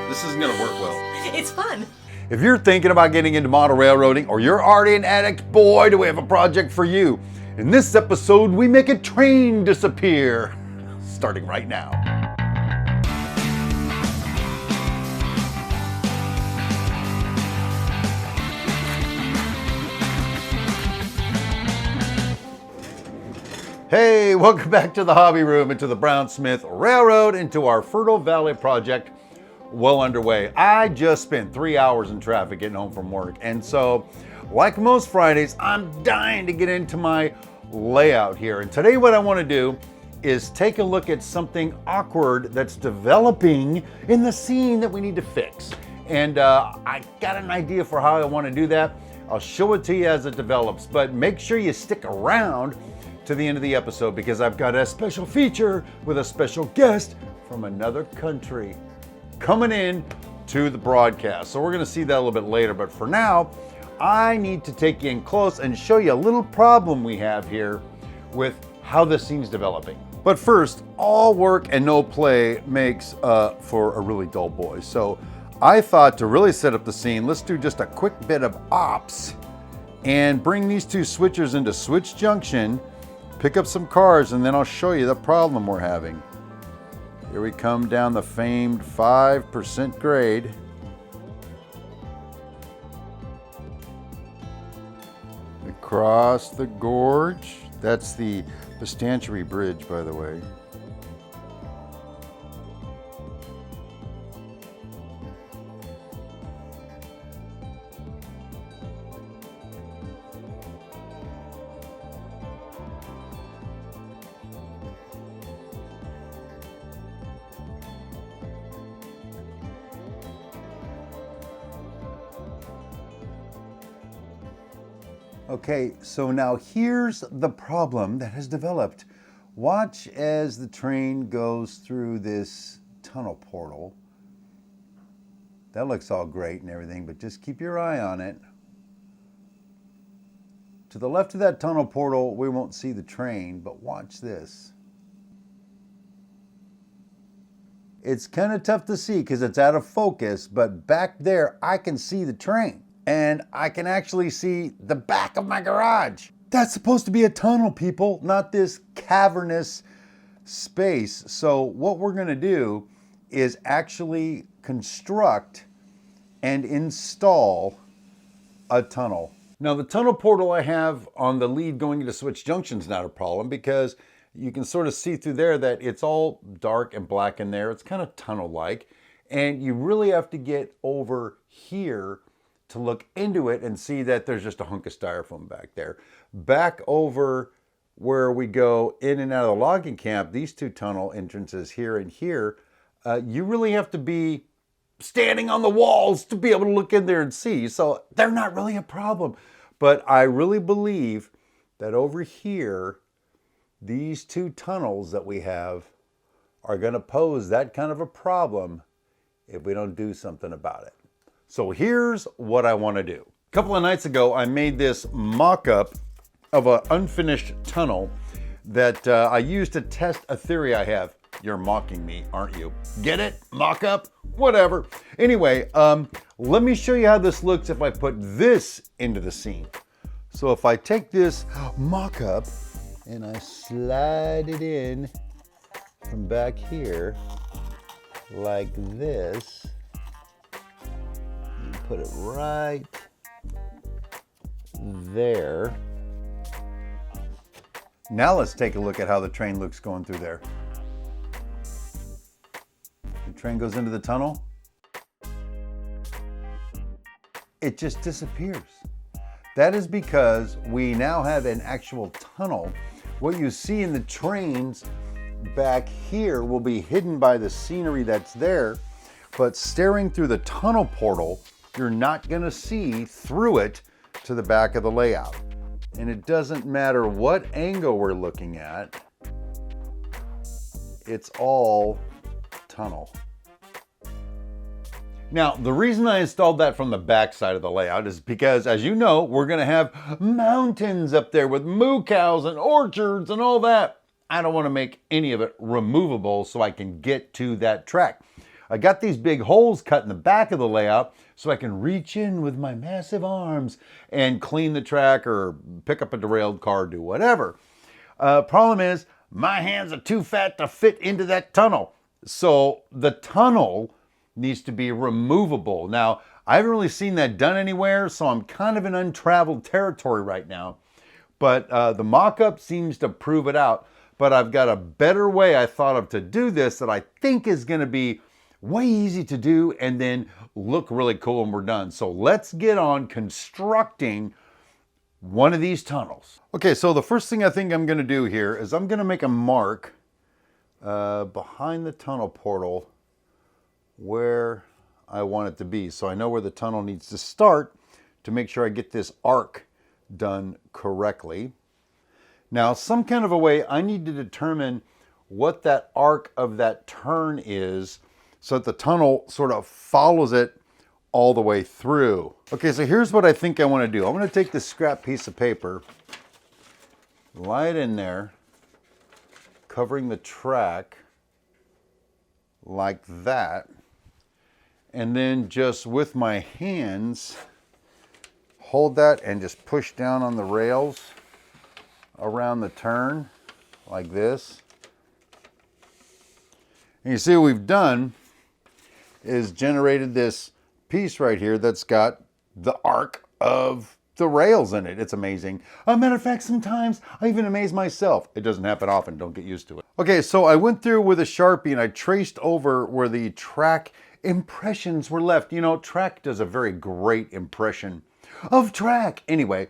This isn't gonna work well. It's fun. If you're thinking about getting into model railroading or you're already an addict, boy, do we have a project for you. In this episode, we make a train disappear. Starting right now. Hey, welcome back to the Hobby Room and to the Brown Smith Railroad and to our Fertile Valley project well underway. I just spent 3 hours in traffic getting home from work, and so like most Fridays, I'm dying to get into my layout here. And today what I want to do is take a look at something awkward that's developing in the scene that we need to fix. And I got an idea for how I want to do that. I'll show it to you as it develops, but make sure you stick around to the end of the episode because I've got a special feature with a special guest from another country coming in to the broadcast. So we're going to see that a little bit later, but for now, I need to take you in close and show you a little problem we have here with how this scene's developing. But first, all work and no play makes for a really dull boy. So I thought to really set up the scene, let's do just a quick bit of ops and bring these two switchers into switch junction, pick up some cars, and then I'll show you the problem we're having. Here we come down the famed 5% grade. Across the gorge. That's the Pistanchery Bridge, by the way. Okay, so now here's the problem that has developed. Watch as the train goes through this tunnel portal. That looks all great and everything, but just keep your eye on it. To the left of that tunnel portal, we won't see the train, but watch this. It's kind of tough to see because it's out of focus, but back there, I can see the train. And I can actually see the back of my garage. That's supposed to be a tunnel, people, not this cavernous space. So what we're gonna do is actually construct and install a tunnel. Now the tunnel portal I have on the lead going into Switch Junction is not a problem because you can sort of see through there that it's all dark and black in there. It's kind of tunnel-like. And you really have to get over here to look into it and see that there's just a hunk of styrofoam back there. Back over where we go in and out of the logging camp, these two tunnel entrances here and here, you really have to be standing on the walls to be able to look in there and see. So they're not really a problem. But I really believe that over here, these two tunnels that we have are going to pose that kind of a problem if we don't do something about it. So here's what I want to do. A couple of nights ago, I made this mock-up of an unfinished tunnel that I used to test a theory I have. You're mocking me, aren't you? Get it? Mock-up? Whatever. Anyway, let me show you how this looks if I put this into the scene. So if I take this mock-up and I slide it in from back here like this, put it right there. Now let's take a look at how the train looks going through there. The train goes into the tunnel. It just disappears. That is because we now have an actual tunnel. What you see in the trains back here will be hidden by the scenery that's there, but staring through the tunnel portal, you're not going to see through it to the back of the layout. And it doesn't matter what angle we're looking at, it's all tunnel. Now, the reason I installed that from the back side of the layout is because, as you know, we're going to have mountains up there with moo cows and orchards and all that. I don't want to make any of it removable so I can get to that track. I got these big holes cut in the back of the layout so I can reach in with my massive arms and clean the track or pick up a derailed car, do whatever. Problem is, my hands are too fat to fit into that tunnel. So the tunnel needs to be removable. Now, I haven't really seen that done anywhere, so I'm kind of in untraveled territory right now. But the mock-up seems to prove it out. But I've got a better way I thought of to do this that I think is going to be way easy to do and then look really cool when we're done. So let's get on constructing one of these tunnels. Okay, so the first thing I think I'm going to do here is I'm going to make a mark behind the tunnel portal where I want it to be. So I know where the tunnel needs to start to make sure I get this arc done correctly. Now, some kind of a way I need to determine what that arc of that turn is so that the tunnel sort of follows it all the way through. Okay, so here's what I think I want to do. I'm going to take this scrap piece of paper, lie it in there, covering the track like that, and then just with my hands, hold that and just push down on the rails around the turn like this. And you see what we've done is generated this piece right here that's got the arc of the rails in it. It's amazing. As a matter of fact, sometimes I even amaze myself. It doesn't happen often, don't get used to it. Okay, so I went through with a Sharpie and I traced over where the track impressions were left. You know, track does a very great impression of track. Anyway,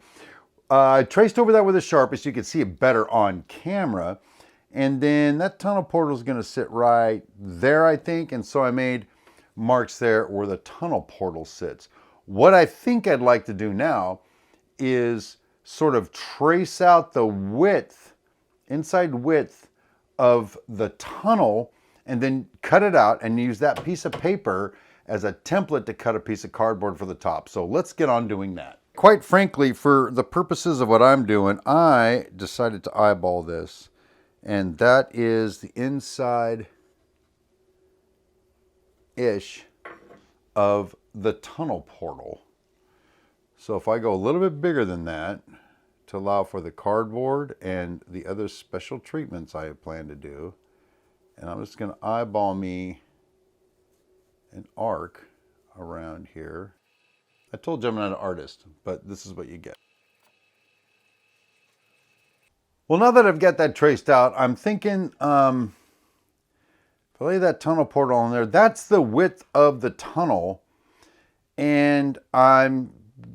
I traced over that with a Sharpie so you could see it better on camera. And then that tunnel portal is going to sit right there, I think. And so I made marks there where the tunnel portal sits. What I think I'd like to do now is sort of trace out the width, inside width of the tunnel, and then cut it out and use that piece of paper as a template to cut a piece of cardboard for the top. So let's get on doing that. Quite frankly, for the purposes of what I'm doing, I decided to eyeball this. And that is the inside-ish of the tunnel portal. So if I go a little bit bigger than that to allow for the cardboard and the other special treatments I have planned to do, and I'm just going to eyeball me an arc around here. I told you I'm not an artist, but this is what you get. Well, now that I've got that traced out, I'm thinking, if I lay that tunnel portal on there, that's the width of the tunnel. And I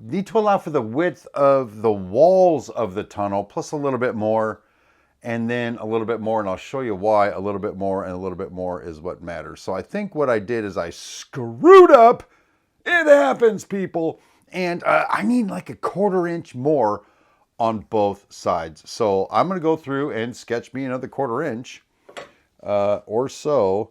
need to allow for the width of the walls of the tunnel, plus a little bit more, and then a little bit more, and I'll show you why a little bit more and a little bit more is what matters. So I think what I did is I screwed up. It happens, people. And I need like a 1/4 inch more on both sides. So I'm going to go through and sketch me another 1/4 inch or so,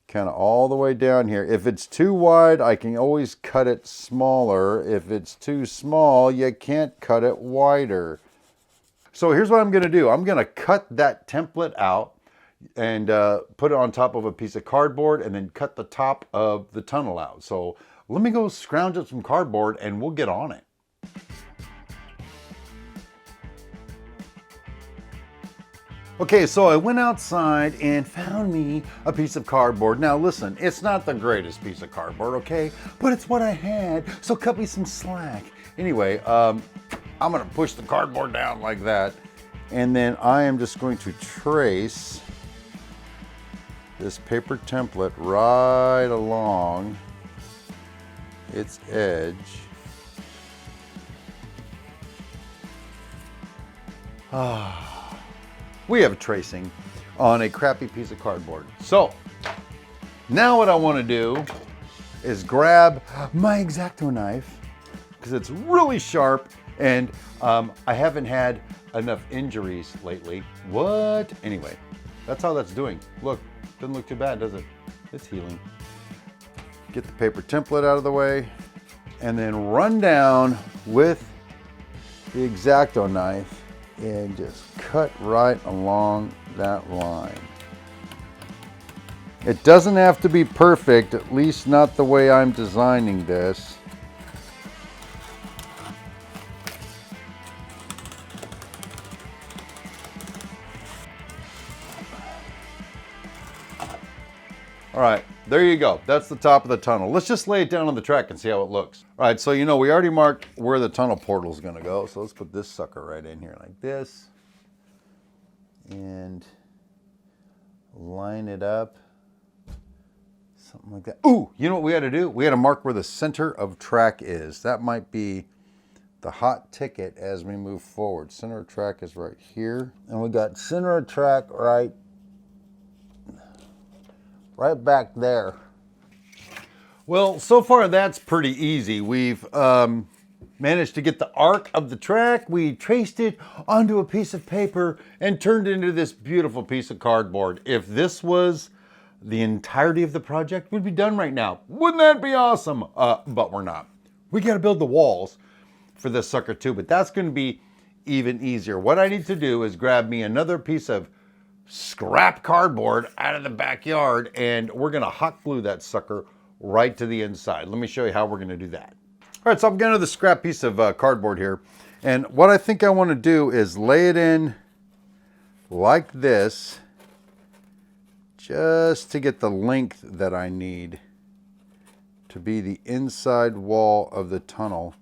kind of all the way down here. If it's too wide, I can always cut it smaller. If it's too small, you can't cut it wider. So here's what I'm going to do. I'm going to cut that template out and put it on top of a piece of cardboard and then cut the top of the tunnel out. So let me go scrounge up some cardboard and we'll get on it. Okay, so I went outside and found me a piece of cardboard. Now listen, it's not the greatest piece of cardboard, okay? But it's what I had, so cut me some slack. Anyway, I'm gonna push the cardboard down like that, and then I am just going to trace this paper template right along its edge. We have tracing on a crappy piece of cardboard. So now what I want to do is grab my X-Acto knife because it's really sharp and I haven't had enough injuries lately. What? Anyway, that's how that's doing. Look, doesn't look too bad, does it? It's healing. Get the paper template out of the way and then run down with the X-Acto knife and just cut right along that line. It doesn't have to be perfect, at least not the way I'm designing this. All right, there you go. That's the top of the tunnel. Let's just lay it down on the track and see how it looks. All right, so you know, we already marked where the tunnel portal is gonna go. So let's put this sucker right in here like this. And line it up. Something like that. Ooh, you know what we had to do? We had to mark where the center of track is. That might be the hot ticket as we move forward. Center of track is right here. And we got center of track right back there. Well, so far that's pretty easy. We've managed to get the arc of the track. We traced it onto a piece of paper and turned it into this beautiful piece of cardboard. If this was the entirety of the project, we'd be done right now. Wouldn't that be awesome? But we're not. We got to build the walls for this sucker too, but that's going to be even easier. What I need to do is grab me another piece of scrap cardboard out of the backyard, and we're gonna hot glue that sucker right to the inside. Let me show you how we're gonna do that. All right, so I'm getting to the scrap piece of cardboard here, and what I think I want to do is lay it in like this, just to get the length that I need to be the inside wall of the tunnel.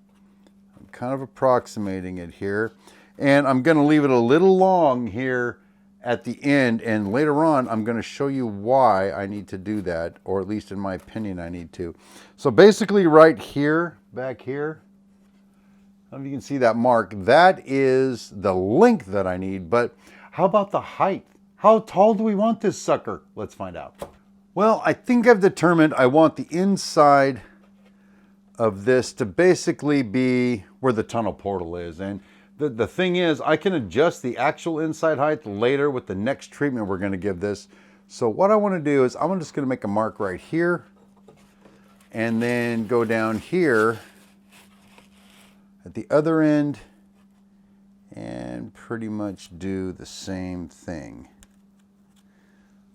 I'm kind of approximating it here, and I'm gonna leave it a little long here at the end, and later on I'm going to show you why I need to do that, or at least in my opinion I need to. So basically right here, back here, I don't know if you can see that mark, that is the length that I need. But how about the height? How tall do we want this sucker? Let's find out. Well, I think I've determined I want the inside of this to basically be where the tunnel portal is. And the thing is, I can adjust the actual inside height later with the next treatment we're going to give this. So what I want to do is I'm just going to make a mark right here and then go down here at the other end and pretty much do the same thing.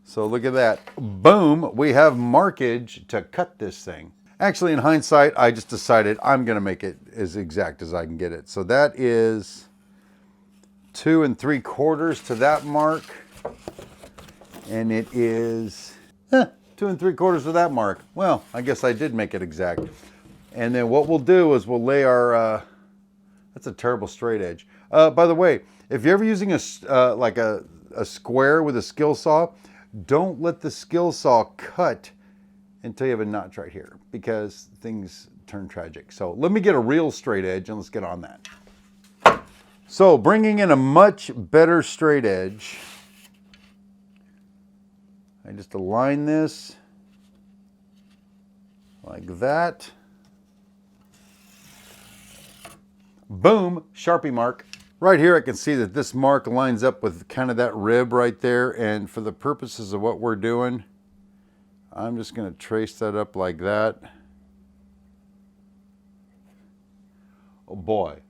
So look at that. Boom, we have markage to cut this thing. Actually, in hindsight, I just decided I'm going to make it as exact as I can get it. So that is 2 3/4 to that mark. And it is 2 3/4 to that mark. Well, I guess I did make it exact. And then what we'll do is we'll lay our, that's a terrible straight edge. By the way, if you're ever using like a square with a skill saw, don't let the skill saw cut until you have a notch right here, because things turn tragic. So let me get a real straight edge and let's get on that. So bringing in a much better straight edge, I just align this like that. Boom, Sharpie mark. Right here I can see that this mark lines up with kind of that rib right there, and for the purposes of what we're doing, I'm just going to trace that up like that. Oh boy,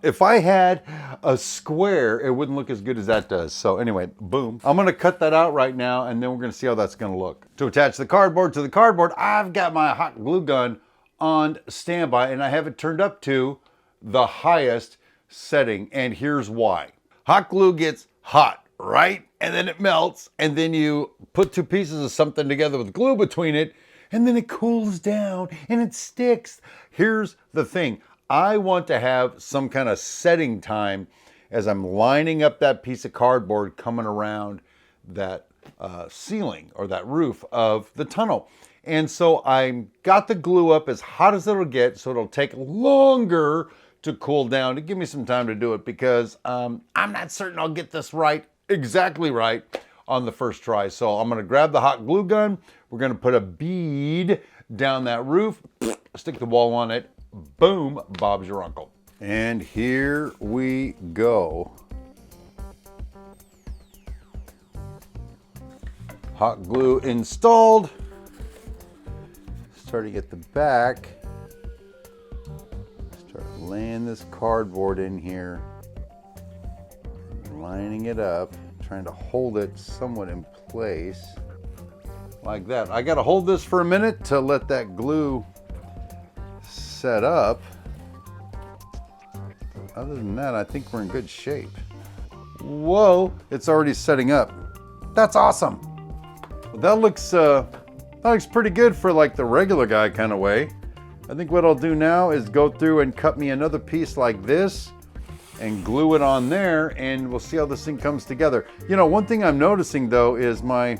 if I had a square, it wouldn't look as good as that does. So anyway, boom. I'm going to cut that out right now, and then we're going to see how that's going to look. To attach the cardboard to the cardboard, I've got my hot glue gun on standby, and I have it turned up to the highest setting, and here's why. Hot glue gets hot, right? And then it melts, and then you put two pieces of something together with glue between it, and then it cools down and it sticks. Here's the thing. I want to have some kind of setting time as I'm lining up that piece of cardboard coming around that ceiling or that roof of the tunnel. And so I got the glue up as hot as it'll get, so it'll take longer to cool down, to give me some time to do it, because I'm not certain I'll get this right, exactly right, on the first try. So I'm gonna grab the hot glue gun, we're gonna put a bead down that roof, stick the wall on it, boom, Bob's your uncle. And here we go. Hot glue installed. Starting at the back. Start laying this cardboard in here, lining it up, trying to hold it somewhat in place like that. I got to hold this for a minute to let that glue set up. Other than that, I think we're in good shape. Whoa, it's already setting up. That's awesome. Well, that looks pretty good for like the regular guy kind of way. I think what I'll do now is go through and cut me another piece like this and glue it on there, and we'll see how this thing comes together. You know, one thing I'm noticing though is my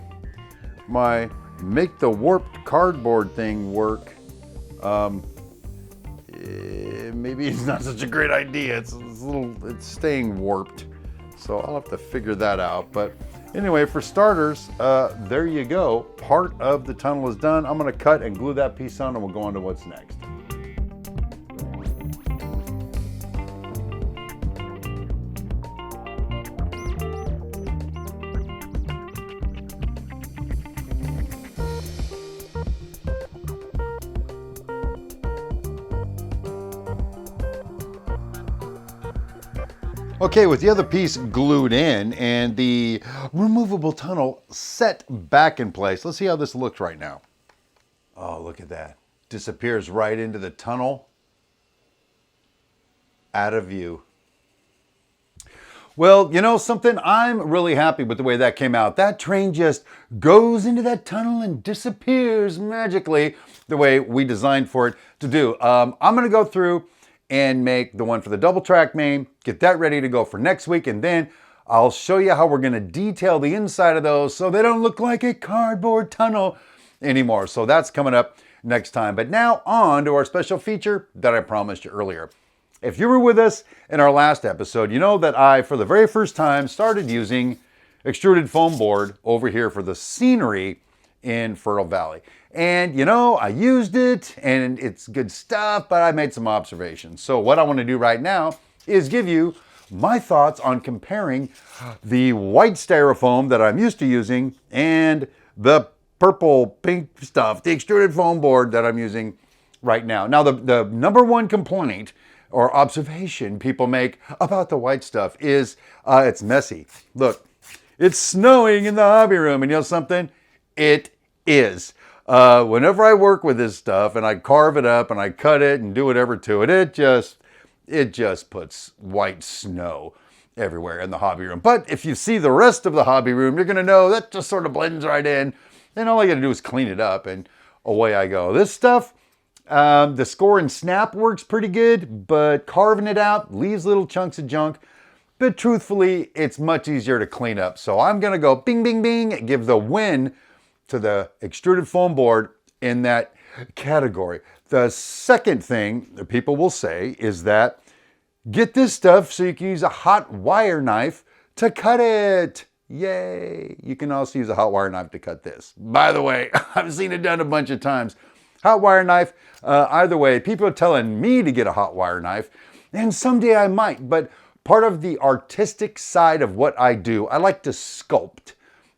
make the warped cardboard thing work. Maybe it's not such a great idea. It's staying warped. So I'll have to figure that out. But anyway, for starters, there you go. Part of the tunnel is done. I'm gonna cut and glue that piece on and we'll go on to what's next. Okay, with the other piece glued in and the removable tunnel set back in place, let's see how this looks right now. Oh, look at that. Disappears right into the tunnel. Out of view. Well, you know something? I'm really happy with the way that came out. That train just goes into that tunnel and disappears magically the way we designed for it to do. I'm going to go through and make the one for the double track main, get that ready to go for next week, and then I'll show you how we're going to detail the inside of those so they don't look like a cardboard tunnel anymore. So that's coming up next time. But now on to our special feature that I promised you earlier. If you were with us in our last episode, you know that I, for the very first time, started using extruded foam board over here for the scenery in Fertile Valley. And you know, I used it and it's good stuff, but I made some observations. So what I want to do right now is give you my thoughts on comparing the white styrofoam that I'm used to using and the purple pink stuff, the extruded foam board that I'm using right now. Now, the number one complaint or observation people make about the white stuff is it's messy. Look, it's snowing in the hobby room, and you know something? It is. Whenever I work with this stuff and I carve it up and I cut it and do whatever to it, it just puts white snow everywhere in the hobby room. But if you see the rest of the hobby room, you're gonna know that just sort of blends right in. And all I gotta do is clean it up and away I go. This stuff, the score and snap works pretty good, but carving it out leaves little chunks of junk. But truthfully, it's much easier to clean up. So I'm gonna go bing, bing, bing, give the win to the extruded foam board in that category. The second thing that people will say is that get this stuff so you can use a hot wire knife to cut it. Yay! You can also use a hot wire knife to cut this. By the way, I've seen it done a bunch of times. Hot wire knife, either way, people are telling me to get a hot wire knife, and someday I might, but part of the artistic side of what I do, I like to sculpt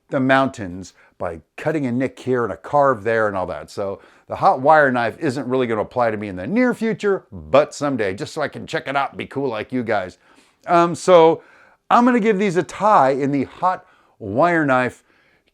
the mountains by cutting a nick here and a carve there and all that. So the hot wire knife isn't really going to apply to me in the near future, but someday, just so I can check it out and be cool like you guys. So I'm going to give these a tie in the hot wire knife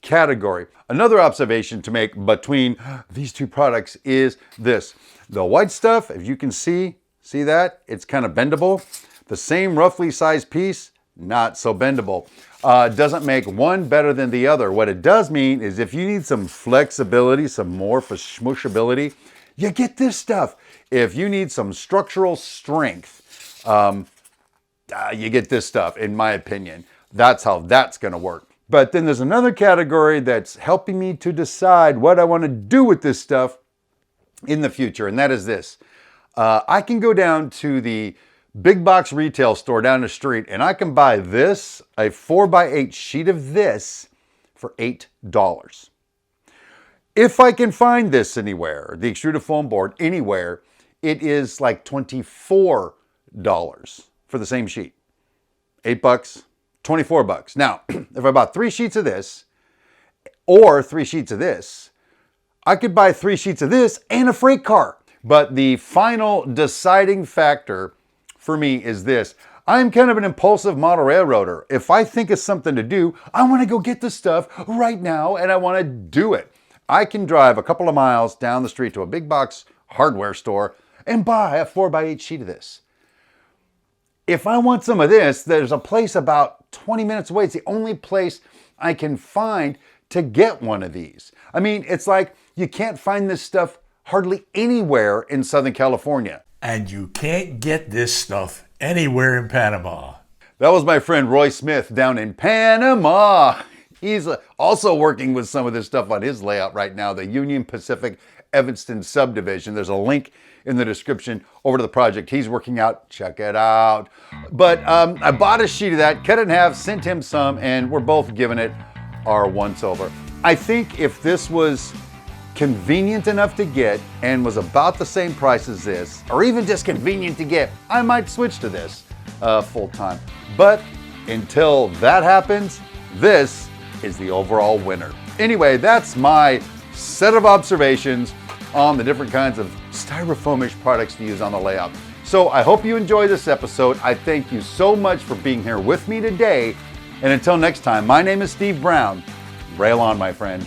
category. Another observation to make between these two products is this. The white stuff, as you can see that? It's kind of bendable. The same roughly sized piece, not so bendable. Doesn't make one better than the other. What it does mean is if you need some flexibility, some more for smushability, you get this stuff. If you need some structural strength, you get this stuff, in my opinion. That's how that's going to work. But then there's another category that's helping me to decide what I want to do with this stuff in the future, and that is this. I can go down to the big box retail store down the street and I can buy this, a 4x8 sheet of this for $8. If I can find this anywhere, the extruded foam board anywhere, it is like $24 for the same sheet. $8, $24. Now, if I bought 3 sheets of this or 3 sheets of this, I could buy 3 sheets of this and a freight car. But the final deciding factor for me is this. I'm kind of an impulsive model railroader. If I think of something to do, I want to go get the stuff right now and I want to do it. I can drive a couple of miles down the street to a big box hardware store and buy a 4x8 sheet of this. If I want some of this, there's a place about 20 minutes away. It's the only place I can find to get one of these. I mean, it's like you can't find this stuff hardly anywhere in Southern California. And you can't get this stuff anywhere in Panama. That was my friend Roy Smith down in Panama. He's also working with some of this stuff on his layout right now, the Union Pacific Evanston subdivision. There's a link in the description over to the project he's working out. Check it out. But I bought a sheet of that, cut it in half, sent him some, and we're both giving it our once over. I think if this was convenient enough to get and was about the same price as this, or even just convenient to get, I might switch to this full time. But until that happens, this is the overall winner. Anyway, that's my set of observations on the different kinds of styrofoamish products to use on the layout. So I hope you enjoy this episode. I thank you so much for being here with me today. And until next time, my name is Steve Brown. Rail on, my friends.